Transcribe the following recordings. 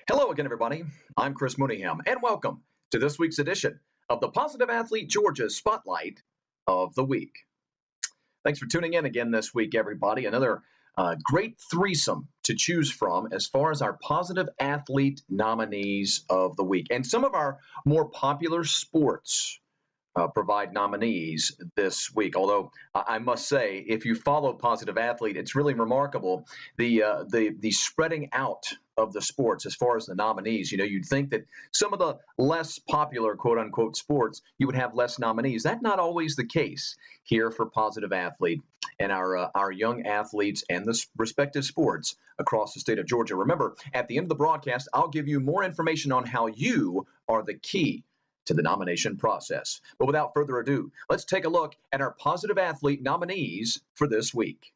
Hello again, everybody. I'm Chris Mooneyham, and welcome to this week's edition of the Positive Athlete Georgia Spotlight of the Week. Thanks for tuning in again this week, everybody. Another great threesome to choose from as far as our Positive Athlete nominees of the week. And some of our more popular sports provide nominees this week. Although I must say, if you follow Positive Athlete, it's really remarkable the spreading out of the sports as far as the nominees. You know, you'd think that some of the less popular quote unquote sports you would have less nominees. That's not always the case here for Positive Athlete and our young athletes and the respective sports across the state of Georgia. Remember, at the end of the broadcast, I'll give you more information on how you are the key to the nomination process. But without further ado, let's take a look at our Positive Athlete nominees for this week.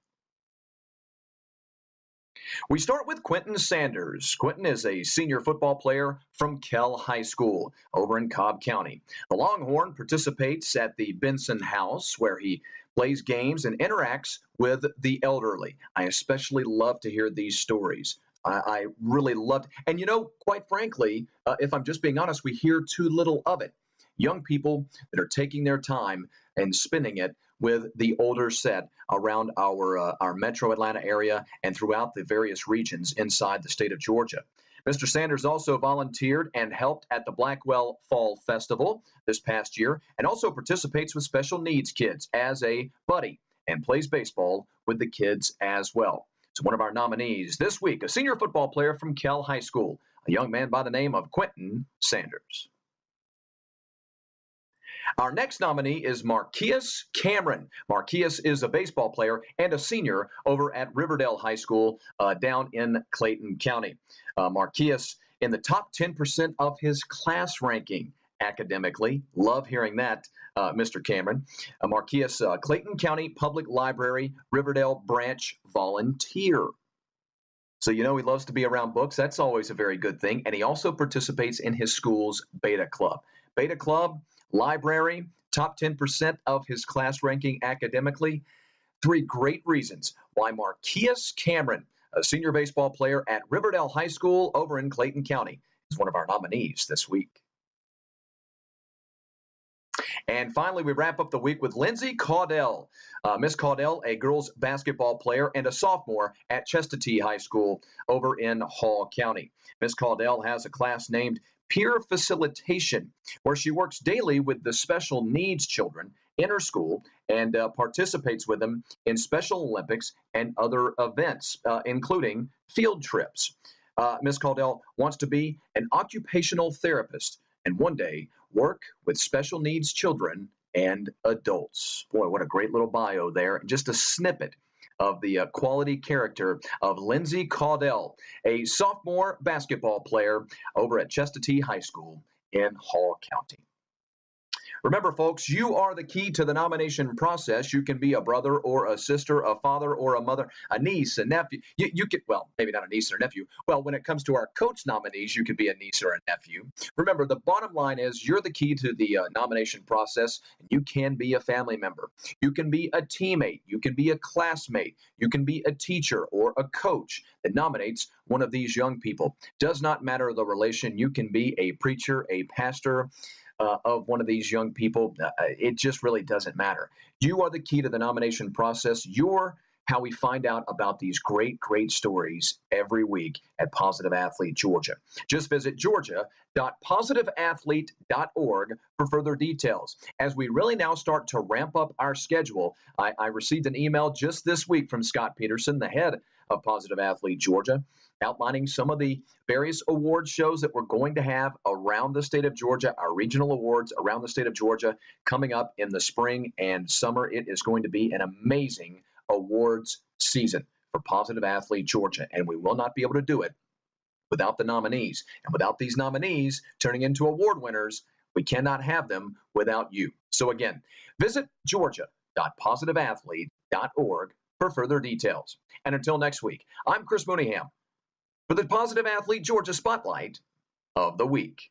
We start with Quientin Sanders. Quientin is a senior football player from Kell High School over in Cobb County. The Longhorn participates at the Benson House, where he plays games and interacts with the elderly. I especially love to hear these stories. I really loved, and you know, quite frankly, if I'm just being honest, we hear too little of it. Young people that are taking their time and spending it with the older set around our metro Atlanta area and throughout the various regions inside the state of Georgia. Mr. Sanders also volunteered and helped at the Blackwell Fall Festival this past year and also participates with special needs kids as a buddy and plays baseball with the kids as well. So one of our nominees this week, a senior football player from Kell High School, a young man by the name of Quientin Sanders. Our next nominee is Markeeus Cameron. Markeeus is a baseball player and a senior over at Riverdale High School down in Clayton County. Markeeus in the top 10% of his class ranking academically. Love hearing that, Mr. Cameron. Markeeus, Clayton County Public Library, Riverdale branch volunteer. So, you know, he loves to be around books. That's always a very good thing. And he also participates in his school's Beta Club. Beta Club, library, top 10% of his class ranking academically. Three great reasons why Markeeus Cameron, a senior baseball player at Riverdale High School over in Clayton County, is one of our nominees this week. And finally, we wrap up the week with Lindsey Caudell. Miss Caudell, a girls basketball player and a sophomore at Chestatee High School over in Hall County. Miss Caudell has a class named Peer Facilitation, where she works daily with the special needs children in her school and participates with them in Special Olympics and other events, including field trips. Miss Caudell wants to be an occupational therapist and one day work with special needs children and adults. Boy, what a great little bio there. Just a snippet of the quality character of Lindsey Caudell, a sophomore basketball player over at Chestatee High School in Hall County. Remember, folks, you are the key to the nomination process. You can be a brother or a sister, a father or a mother, a niece, a nephew. You could, well, maybe not a niece or a nephew. Well, when it comes to our coach nominees, you could be a niece or a nephew. Remember, the bottom line is you're the key to the nomination process, and you can be a family member. You can be a teammate. You can be a classmate. You can be a teacher or a coach that nominates one of these young people. Does not matter the relation. You can be a preacher, a pastor, of one of these young people. It just really doesn't matter. You are the key to the nomination process. You're how we find out about these great, great stories every week at Positive Athlete Georgia. Just visit georgia.positiveathlete.org for further details. As we really now start to ramp up our schedule, I received an email just this week from Scott Peterson, the head of Positive Athlete Georgia, outlining some of the various award shows that we're going to have around the state of Georgia, our regional awards around the state of Georgia coming up in the spring and summer. It is going to be an amazing awards season for Positive Athlete Georgia, and we will not be able to do it without the nominees. And without these nominees turning into award winners, we cannot have them without you. So again, visit georgia.positiveathlete.org for further details. And until next week, I'm Chris Mooneyham for the Positive Athlete Georgia Spotlight of the Week.